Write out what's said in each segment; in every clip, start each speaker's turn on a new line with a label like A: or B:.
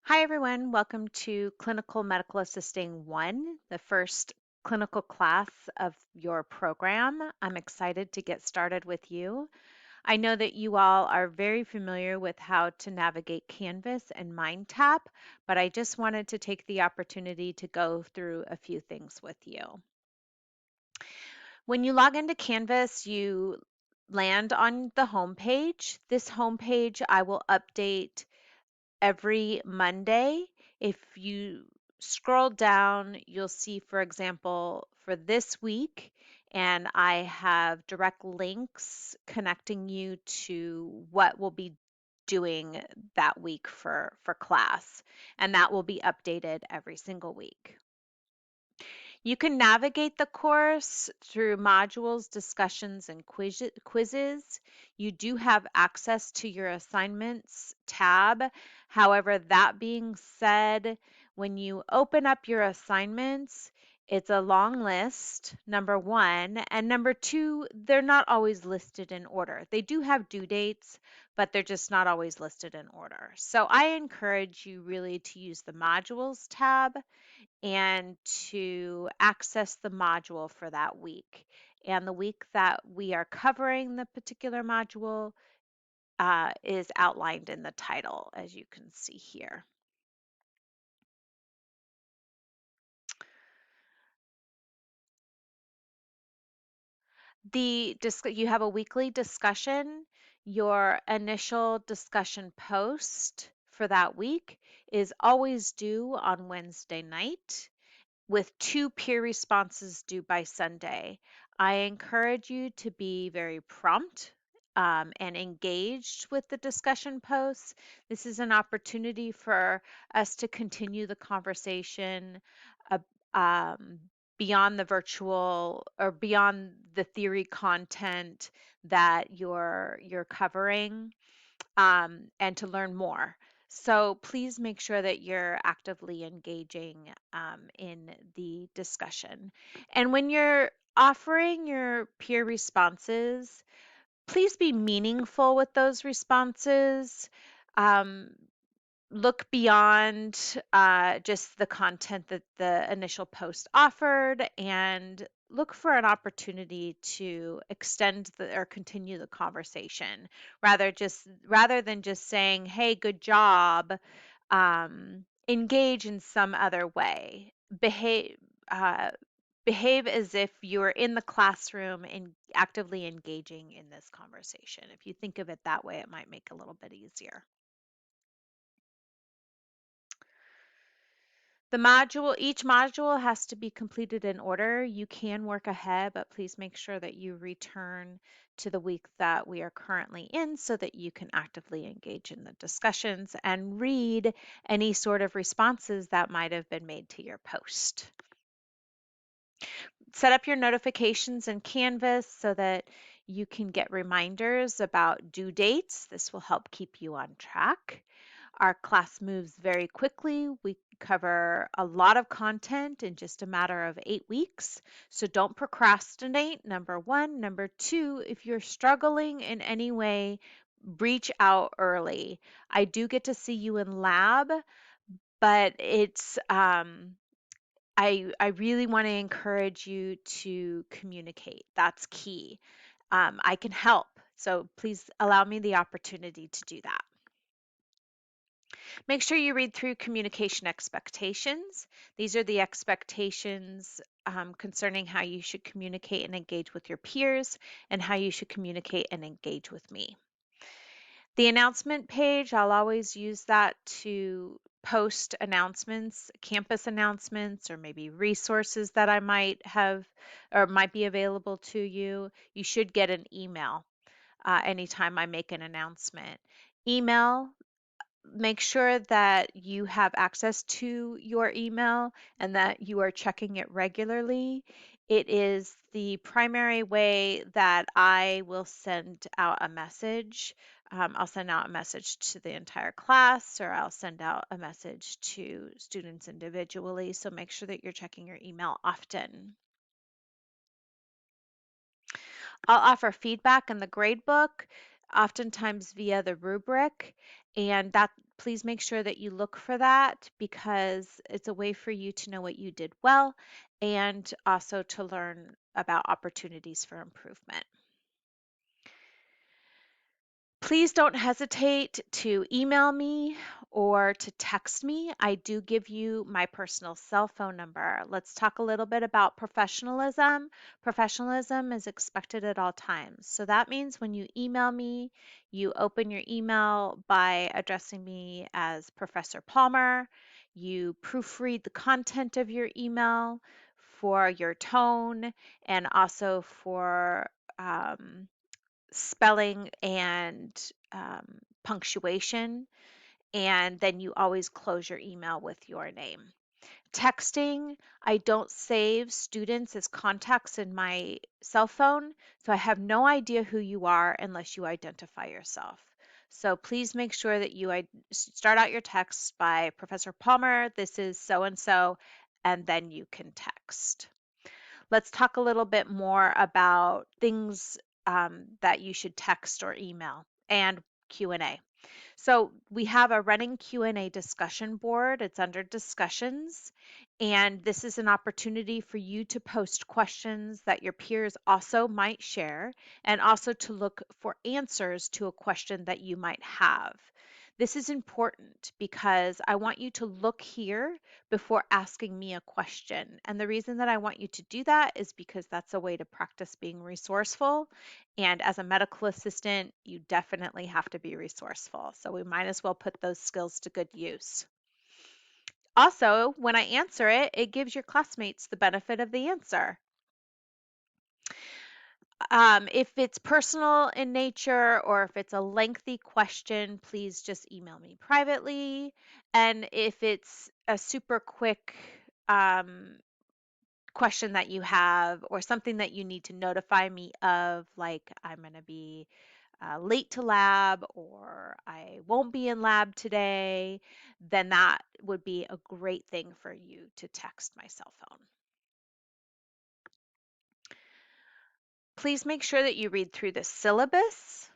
A: Hi, everyone. Welcome to Clinical Medical Assisting 1, the first clinical class of your program. I'm excited to get started with you. I know that you all are very familiar with how to navigate Canvas and MindTap, but I just wanted to take the opportunity to go through a few things with you. When you log into Canvas, you land on the home page. This home page I will update every Monday. If you scroll down, you'll see, for example, for this week, and I have direct links connecting you to what we'll be doing that week for class, and that will be updated every single week. You can navigate the course through modules, discussions, and quizzes. You do have access to your assignments tab. However, that being said, when you open up your assignments, it's a long list, number one, and number two, they're not always listed in order. They do have due dates, but they're just not always listed in order. So I encourage you really to use the modules tab and to access the module for that week. And the week that we are covering the particular module is outlined in the title, as you can see here. You have a weekly discussion. Your initial discussion post for that week is always due on Wednesday night, with 2 peer responses due by Sunday. I encourage you to be very prompt and engaged with the discussion posts. This is an opportunity for us to continue the conversation uh, um, beyond the virtual or beyond the theory content that you're covering, and to learn more. So please make sure that you're actively engaging in the discussion. And when you're offering your peer responses, please be meaningful with those responses. Um, Look beyond just the content that the initial post offered, and look for an opportunity to extend or continue the conversation rather than just saying, hey, good job. Engage in some other way. Uh, behave as if you're in the classroom and actively engaging in this conversation. If you think of it that way, it might make it a little bit easier. Each module has to be completed in order. You can work ahead, but please make sure that you return to the week that we are currently in so that you can actively engage in the discussions and read any sort of responses that might have been made to your post. Set up your notifications in Canvas so that you can get reminders about due dates. This will help keep you on track. Our class moves very quickly. We cover a lot of content in just a matter of 8 weeks. So don't procrastinate, number one. Number two, if you're struggling in any way, reach out early. I do get to see you in lab, but I really want to encourage you to communicate. That's key. I can help. So please allow me the opportunity to do that. Make sure you read through communication expectations. These are the expectations concerning how you should communicate and engage with your peers and how you should communicate and engage with me. The announcement page, I'll always use that to post announcements, campus announcements, or maybe resources that I might have or might be available to you. You should get an email anytime I make an announcement. Email, make sure that you have access to your email and that you are checking it regularly. It is the primary way that I will send out a message. I'll send out a message to the entire class, or I'll send out a message to students individually. So make sure that you're checking your email often. I'll offer feedback in the gradebook, oftentimes via the rubric, and that Please make sure that you look for that because it's a way for you to know what you did well and also to learn about opportunities for improvement. Please don't hesitate to email me or to text me. I do give you my personal cell phone number. Let's talk a little bit about professionalism. Professionalism is expected at all times. So that means when you email me, you open your email by addressing me as Professor Palmer. You proofread the content of your email for your tone and also for spelling and punctuation, and then you always close your email with your name. Texting, I don't save students as contacts in my cell phone, so I have no idea who you are unless you identify yourself. So please make sure that you start out your text by Professor Palmer, this is so and so, and then you can text. Let's talk a little bit more about things that you should text or email and Q&A. So we have a running Q&A discussion board. It's under discussions, and this is an opportunity for you to post questions that your peers also might share and also to look for answers to a question that you might have. This is important because I want you to look here before asking me a question. And the reason that I want you to do that is because that's a way to practice being resourceful. And as a medical assistant, you definitely have to be resourceful. So we might as well put those skills to good use. Also, when I answer it, it gives your classmates the benefit of the answer. If it's personal in nature or if it's a lengthy question, please just email me privately. And if it's a super quick question that you have or something that you need to notify me of, like I'm going to be late to lab or I won't be in lab today, then that would be a great thing for you to text my cell phone. Please make sure that you read through the syllabus.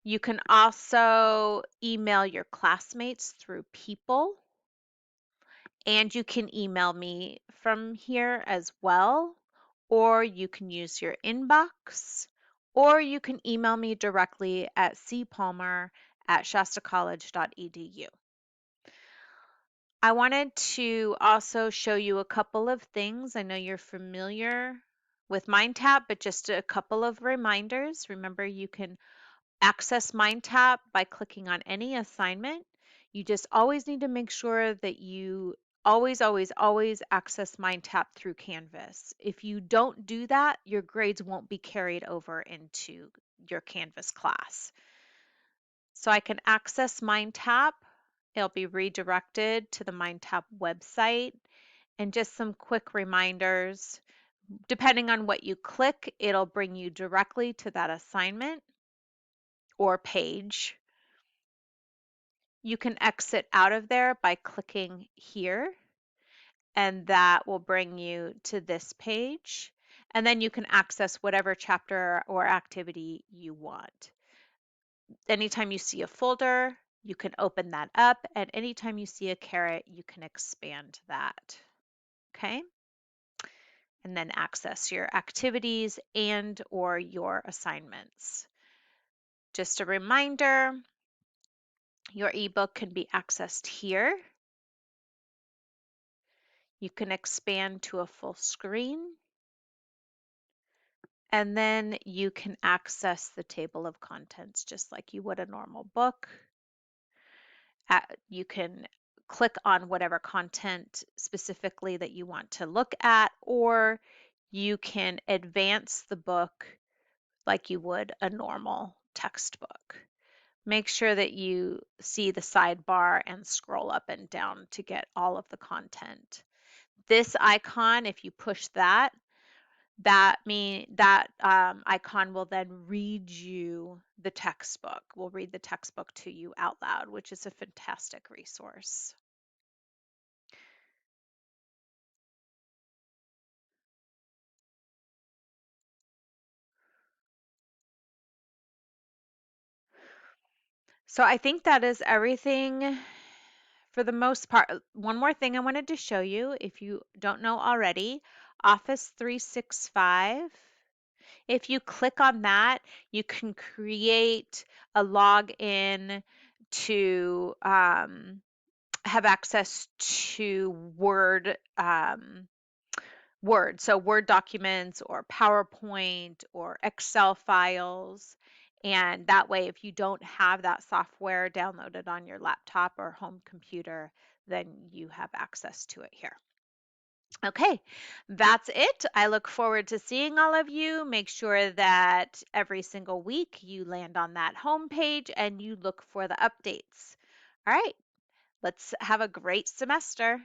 A: You can also email your classmates through People, and you can email me from here as well, or you can use your inbox, or you can email me directly at cpalmer@shastacollege.edu. I wanted to also show you a couple of things. I know you're familiar with MindTap, but just a couple of reminders. Remember, you can access MindTap by clicking on any assignment. You just always need to make sure that you always access MindTap through Canvas. If you don't do that, your grades won't be carried over into your Canvas class. So I can access MindTap. It'll be redirected to the MindTap website. And just some quick reminders. Depending on what you click, it'll bring you directly to that assignment or page. You can exit out of there by clicking here, and that will bring you to this page. And then you can access whatever chapter or activity you want. Anytime you see a folder, you can open that up, and anytime you see a caret, you can expand that. Okay? And then access your activities and or your assignments. Just a reminder, your ebook can be accessed here. You can expand to a full screen. And then you can access the table of contents just like you would a normal book. You can click on whatever content specifically that you want to look at, or you can advance the book like you would a normal textbook. Make sure that you see the sidebar and scroll up and down to get all of the content. This icon, if you push that, that icon will then read you the textbook, will read the textbook to you out loud, which is a fantastic resource. So I think that is everything for the most part. One more thing I wanted to show you, if you don't know already, Office 365. If you click on that, you can create a login to have access to Word, so Word documents or PowerPoint or Excel files. And that way, if you don't have that software downloaded on your laptop or home computer, then you have access to it here. Okay, that's it. I look forward to seeing all of you. Make sure that every single week you land on that home page and you look for the updates. All right, let's have a great semester.